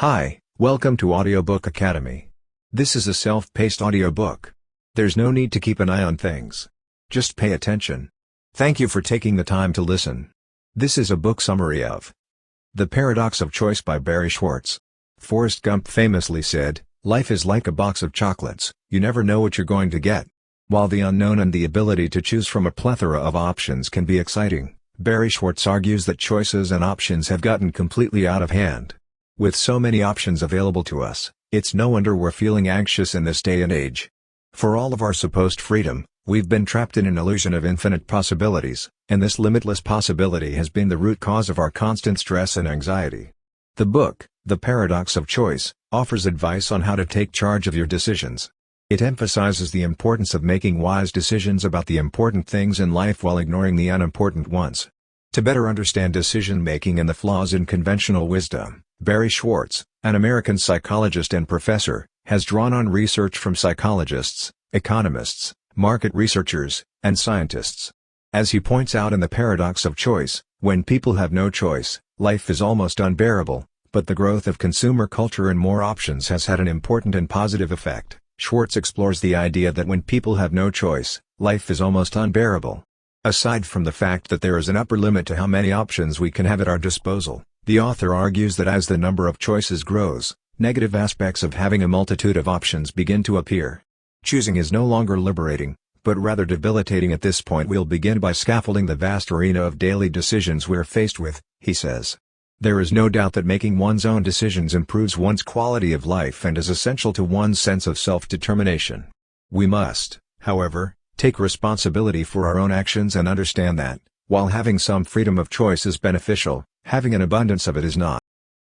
Hi, welcome to Audiobook Academy. This is a self-paced audiobook. There's no need to keep an eye on things. Just pay attention. Thank you for taking the time to listen. This is a book summary of The Paradox of Choice by Barry Schwartz. Forrest Gump famously said, "Life is like a box of chocolates, you never know what you're going to get." While the unknown and the ability to choose from a plethora of options can be exciting, Barry Schwartz argues that choices and options have gotten completely out of hand. With so many options available to us, it's no wonder we're feeling anxious in this day and age. For all of our supposed freedom, we've been trapped in an illusion of infinite possibilities, and this limitless possibility has been the root cause of our constant stress and anxiety. The book, The Paradox of Choice, offers advice on how to take charge of your decisions. It emphasizes the importance of making wise decisions about the important things in life while ignoring the unimportant ones. To better understand decision-making and the flaws in conventional wisdom, Barry Schwartz, an American psychologist and professor, has drawn on research from psychologists, economists, market researchers, and scientists. As he points out in The Paradox of Choice, when people have no choice, life is almost unbearable, but the growth of consumer culture and more options has had an important and positive effect. Schwartz explores the idea that when people have no choice, life is almost unbearable. Aside from the fact that there is an upper limit to how many options we can have at our disposal, the author argues that as the number of choices grows, negative aspects of having a multitude of options begin to appear. Choosing is no longer liberating, but rather debilitating. At this point we'll begin by scaffolding the vast arena of daily decisions we're faced with, he says. There is no doubt that making one's own decisions improves one's quality of life and is essential to one's sense of self-determination. We must, however, take responsibility for our own actions and understand that, while having some freedom of choice is beneficial, having an abundance of it is not.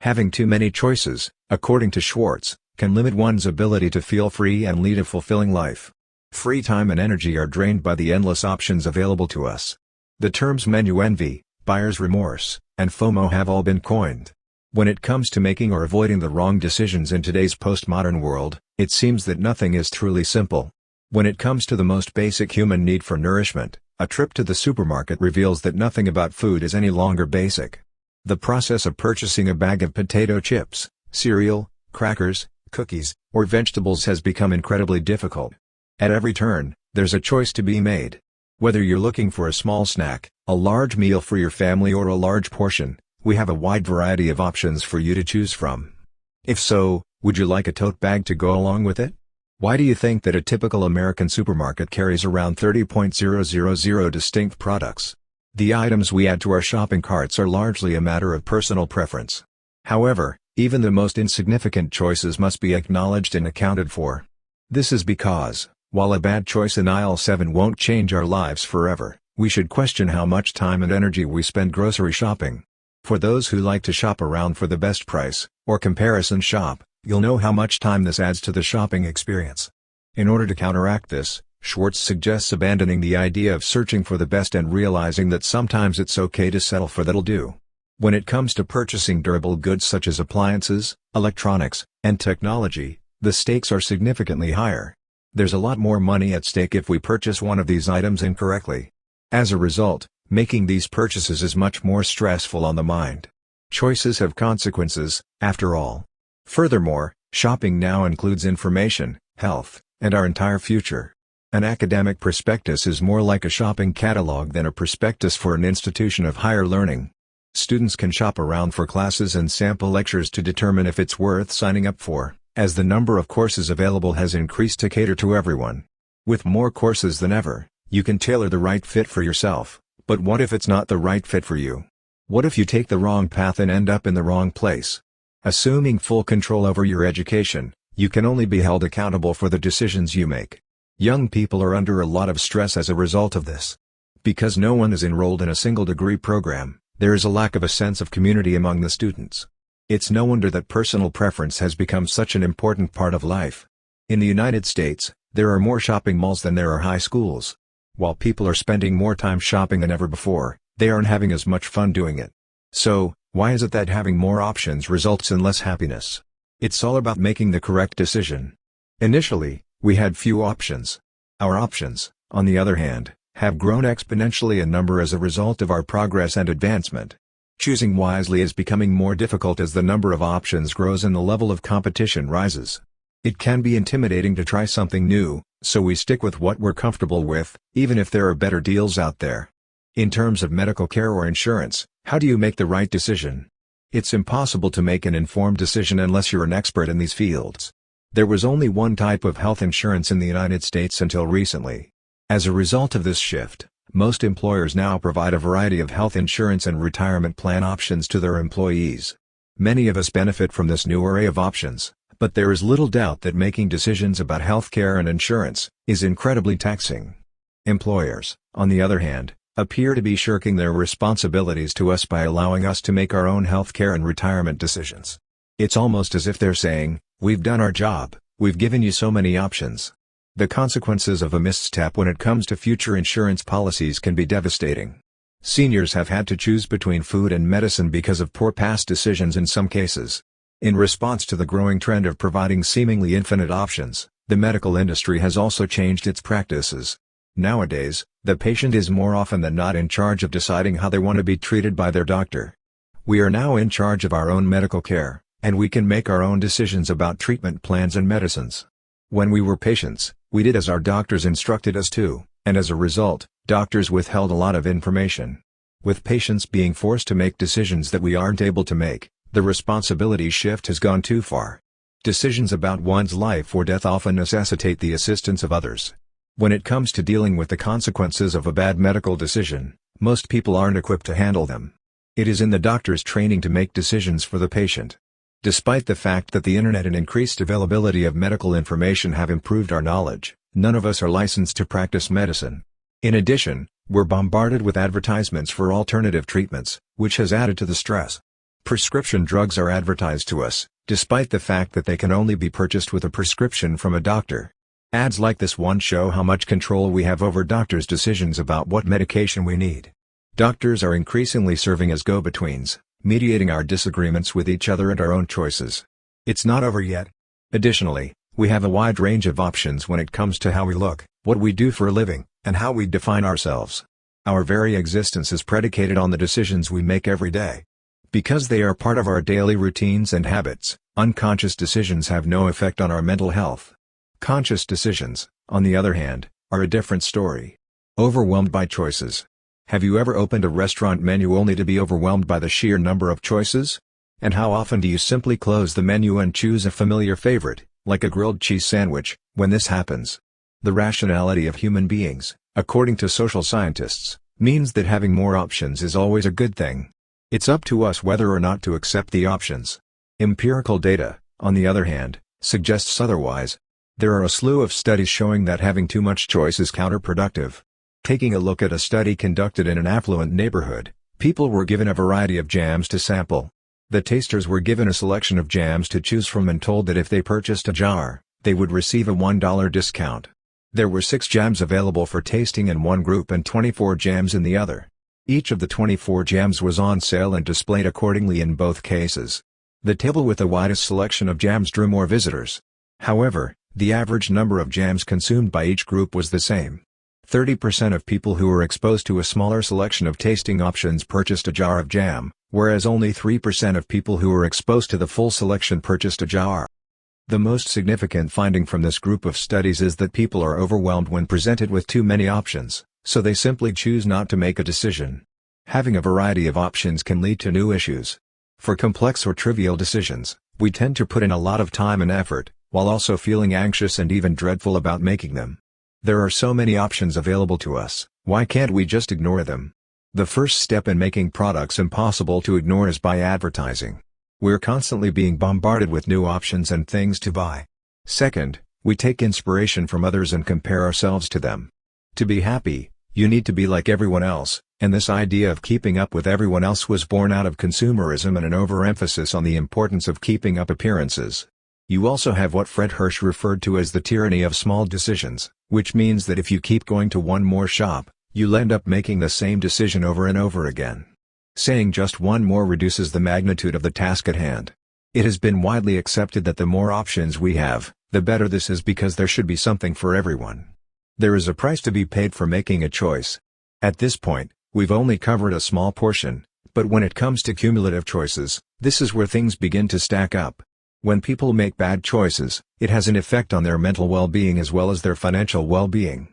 Having too many choices, according to Schwartz, can limit one's ability to feel free and lead a fulfilling life. Free time and energy are drained by the endless options available to us. The terms menu envy, buyer's remorse, and FOMO have all been coined. When it comes to making or avoiding the wrong decisions in today's postmodern world, it seems that nothing is truly simple. When it comes to the most basic human need for nourishment, a trip to the supermarket reveals that nothing about food is any longer basic. The process of purchasing a bag of potato chips, cereal, crackers, cookies, or vegetables has become incredibly difficult. At every turn, there's a choice to be made. Whether you're looking for a small snack, a large meal for your family, or a large portion, we have a wide variety of options for you to choose from. If so, would you like a tote bag to go along with it? Why do you think that a typical American supermarket carries around 30,000 distinct products? The items we add to our shopping carts are largely a matter of personal preference. However, even the most insignificant choices must be acknowledged and accounted for. This is because, while a bad choice in aisle 7 won't change our lives forever, we should question how much time and energy we spend grocery shopping. For those who like to shop around for the best price, or comparison shop, you'll know how much time this adds to the shopping experience. In order to counteract this, Schwartz suggests abandoning the idea of searching for the best and realizing that sometimes it's okay to settle for that'll do. When it comes to purchasing durable goods such as appliances, electronics, and technology, the stakes are significantly higher. There's a lot more money at stake if we purchase one of these items incorrectly. As a result, making these purchases is much more stressful on the mind. Choices have consequences, after all. Furthermore, shopping now includes information, health, and our entire future. An academic prospectus is more like a shopping catalog than a prospectus for an institution of higher learning. Students can shop around for classes and sample lectures to determine if it's worth signing up for, as the number of courses available has increased to cater to everyone. With more courses than ever, you can tailor the right fit for yourself, but what if it's not the right fit for you? What if you take the wrong path and end up in the wrong place? Assuming full control over your education, you can only be held accountable for the decisions you make. Young people are under a lot of stress as a result of this. Because no one is enrolled in a single degree program, there is a lack of a sense of community among the students. It's no wonder that personal preference has become such an important part of life. In the United States, there are more shopping malls than there are high schools. While people are spending more time shopping than ever before, they aren't having as much fun doing it. So, why is it that having more options results in less happiness? It's all about making the correct decision. Initially, we had few options. Our options, on the other hand, have grown exponentially in number as a result of our progress and advancement. Choosing wisely is becoming more difficult as the number of options grows and the level of competition rises. It can be intimidating to try something new, so we stick with what we're comfortable with, even if there are better deals out there. In terms of medical care or insurance, how do you make the right decision? It's impossible to make an informed decision unless you're an expert in these fields. There was only one type of health insurance in the United States until recently. As a result of this shift, most employers now provide a variety of health insurance and retirement plan options to their employees. Many of us benefit from this new array of options, but there is little doubt that making decisions about healthcare and insurance is incredibly taxing. Employers, on the other hand, appear to be shirking their responsibilities to us by allowing us to make our own healthcare and retirement decisions. It's almost as if they're saying, "We've done our job, we've given you so many options." The consequences of a misstep when it comes to future insurance policies can be devastating. Seniors have had to choose between food and medicine because of poor past decisions in some cases. In response to the growing trend of providing seemingly infinite options, the medical industry has also changed its practices. Nowadays, the patient is more often than not in charge of deciding how they want to be treated by their doctor. We are now in charge of our own medical care, and we can make our own decisions about treatment plans and medicines. When we were patients, we did as our doctors instructed us to, and as a result, doctors withheld a lot of information. With patients being forced to make decisions that we aren't able to make, the responsibility shift has gone too far. Decisions about one's life or death often necessitate the assistance of others. When it comes to dealing with the consequences of a bad medical decision, most people aren't equipped to handle them. It is in the doctor's training to make decisions for the patient. Despite the fact that the internet and increased availability of medical information have improved our knowledge, none of us are licensed to practice medicine. In addition, we're bombarded with advertisements for alternative treatments, which has added to the stress. Prescription drugs are advertised to us, despite the fact that they can only be purchased with a prescription from a doctor. Ads like this one show how much control we have over doctors' decisions about what medication we need. Doctors are increasingly serving as go-betweens, mediating our disagreements with each other and our own choices. It's not over yet. Additionally, we have a wide range of options when it comes to how we look, what we do for a living, and how we define ourselves. Our very existence is predicated on the decisions we make every day. Because they are part of our daily routines and habits, unconscious decisions have no effect on our mental health. Conscious decisions, on the other hand, are a different story. Overwhelmed by choices. Have you ever opened a restaurant menu only to be overwhelmed by the sheer number of choices? And how often do you simply close the menu and choose a familiar favorite, like a grilled cheese sandwich, when this happens? The rationality of human beings, according to social scientists, means that having more options is always a good thing. It's up to us whether or not to accept the options. Empirical data, on the other hand, suggests otherwise. There are a slew of studies showing that having too much choice is counterproductive. Taking a look at a study conducted in an affluent neighborhood, people were given a variety of jams to sample. The tasters were given a selection of jams to choose from and told that if they purchased a jar, they would receive a $1 discount. There were 6 jams available for tasting in one group and 24 jams in the other. Each of the 24 jams was on sale and displayed accordingly in both cases. The table with the widest selection of jams drew more visitors. However, the average number of jams consumed by each group was the same. 30% of people who were exposed to a smaller selection of tasting options purchased a jar of jam, whereas only 3% of people who were exposed to the full selection purchased a jar. The most significant finding from this group of studies is that people are overwhelmed when presented with too many options, so they simply choose not to make a decision. Having a variety of options can lead to new issues. For complex or trivial decisions, we tend to put in a lot of time and effort, while also feeling anxious and even dreadful about making them. There are so many options available to us, why can't we just ignore them? The first step in making products impossible to ignore is by advertising. We're constantly being bombarded with new options and things to buy. Second, we take inspiration from others and compare ourselves to them. To be happy, you need to be like everyone else, and this idea of keeping up with everyone else was born out of consumerism and an overemphasis on the importance of keeping up appearances. You also have what Fred Hirsch referred to as the tyranny of small decisions, which means that if you keep going to one more shop, you'll end up making the same decision over and over again. Saying just one more reduces the magnitude of the task at hand. It has been widely accepted that the more options we have, the better this is because there should be something for everyone. There is a price to be paid for making a choice. At this point, we've only covered a small portion, But when it comes to cumulative choices, this is where things begin to stack up. When people make bad choices, it has an effect on their mental well-being as well as their financial well-being.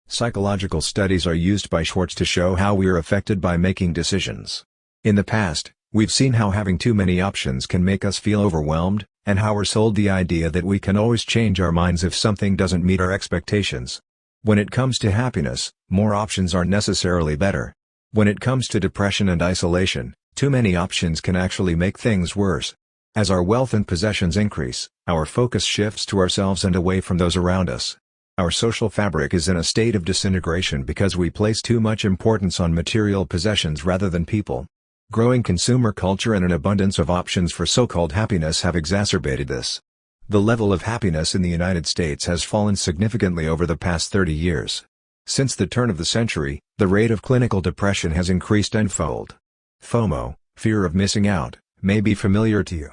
Psychological studies are used by Schwartz to show how we are affected by making decisions. In the past, we've seen how having too many options can make us feel overwhelmed, and how we're sold the idea that we can always change our minds if something doesn't meet our expectations. When it comes to happiness, more options aren't necessarily better. When it comes to depression and isolation, too many options can actually make things worse. As our wealth and possessions increase, our focus shifts to ourselves and away from those around us. Our social fabric is in a state of disintegration because we place too much importance on material possessions rather than people. Growing consumer culture and an abundance of options for so-called happiness have exacerbated this. The level of happiness in the United States has fallen significantly over the past 30 years. Since the turn of the century, the rate of clinical depression has increased tenfold. FOMO, fear of missing out, may be familiar to you.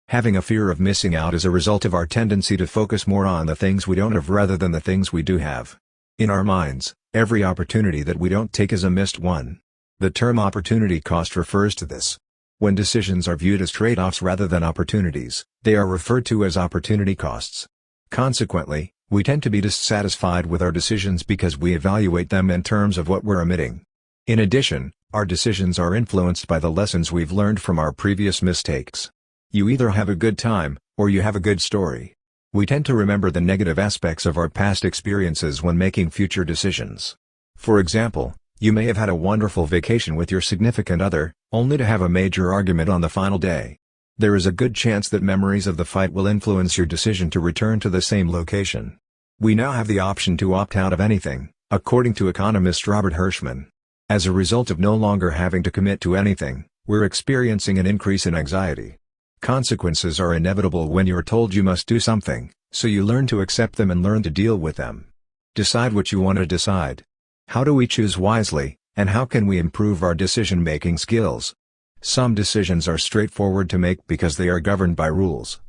Having a fear of missing out is a result of our tendency to focus more on the things we don't have rather than the things we do have. In our minds, every opportunity that we don't take is a missed one. The term opportunity cost refers to this. When decisions are viewed as trade-offs rather than opportunities, they are referred to as opportunity costs. Consequently, we tend to be dissatisfied with our decisions because we evaluate them in terms of what we're omitting. In addition, our decisions are influenced by the lessons we've learned from our previous mistakes. You either have a good time, or you have a good story. We tend to remember the negative aspects of our past experiences when making future decisions. For example, you may have had a wonderful vacation with your significant other, only to have a major argument on the final day. There is a good chance that memories of the fight will influence your decision to return to the same location. We now have the option to opt out of anything, according to economist Robert Hirschman. As a result of no longer having to commit to anything, we're experiencing an increase in anxiety. Consequences are inevitable when you're told you must do something, so you learn to accept them and learn to deal with them. Decide what you want to decide. How do we choose wisely, and how can we improve our decision-making skills? Some decisions are straightforward to make because they are governed by rules.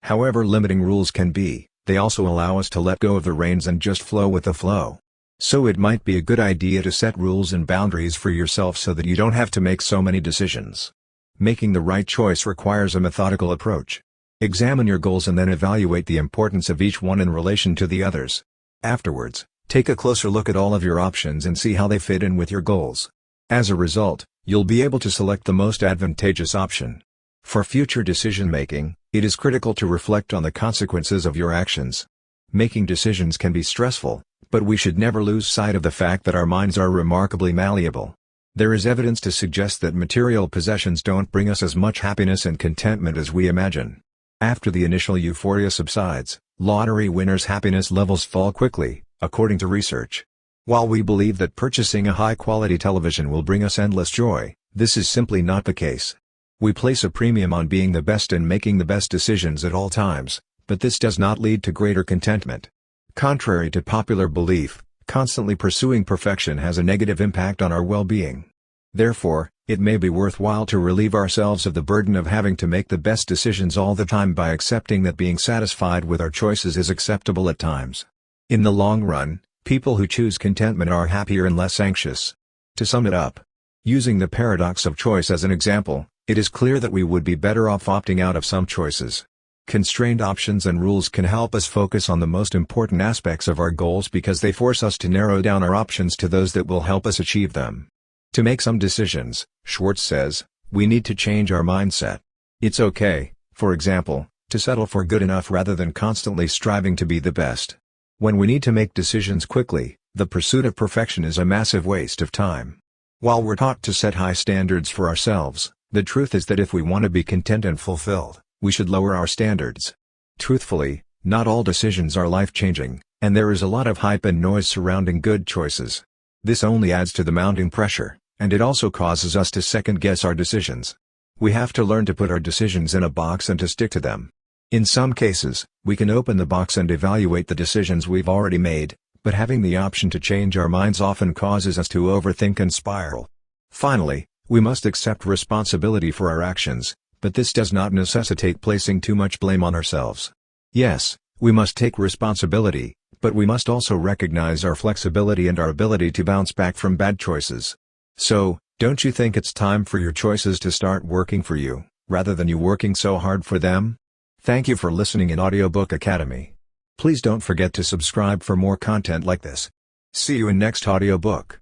However limiting rules can be, they also allow us to let go of the reins and just flow with the flow. So it might be a good idea to set rules and boundaries for yourself so that you don't have to make so many decisions. Making the right choice requires a methodical approach. Examine your goals and then evaluate the importance of each one in relation to the others. Afterwards, take a closer look at all of your options and see how they fit in with your goals. As a result, you'll be able to select the most advantageous option. For future decision-making, it is critical to reflect on the consequences of your actions. Making decisions can be stressful, but we should never lose sight of the fact that our minds are remarkably malleable. There is evidence to suggest that material possessions don't bring us as much happiness and contentment as we imagine. After the initial euphoria subsides, lottery winners' happiness levels fall quickly, according to research. While we believe that purchasing a high-quality television will bring us endless joy, this is simply not the case. We place a premium on being the best and making the best decisions at all times, but this does not lead to greater contentment. Contrary to popular belief, constantly pursuing perfection has a negative impact on our well-being. Therefore, it may be worthwhile to relieve ourselves of the burden of having to make the best decisions all the time by accepting that being satisfied with our choices is acceptable at times. In the long run, people who choose contentment are happier and less anxious. To sum it up, using the paradox of choice as an example, it is clear that we would be better off opting out of some choices. Constrained options and rules can help us focus on the most important aspects of our goals because they force us to narrow down our options to those that will help us achieve them. To make some decisions, Schwartz says, we need to change our mindset. It's okay, for example, to settle for good enough rather than constantly striving to be the best. When we need to make decisions quickly, the pursuit of perfection is a massive waste of time. While we're taught to set high standards for ourselves, the truth is that if we want to be content and fulfilled, we should lower our standards. Truthfully, not all decisions are life-changing, and there is a lot of hype and noise surrounding good choices. This only adds to the mounting pressure, and it also causes us to second-guess our decisions. We have to learn to put our decisions in a box and to stick to them. In some cases, we can open the box and evaluate the decisions we've already made, but having the option to change our minds often causes us to overthink and spiral. Finally, we must accept responsibility for our actions, but this does not necessitate placing too much blame on ourselves. Yes, we must take responsibility, but we must also recognize our flexibility and our ability to bounce back from bad choices. So, Don't you think it's time for your choices to start working for you, rather than you working so hard for them? Thank you for listening in Audiobook Academy. Please don't forget to subscribe for more content like this. See you in next audiobook.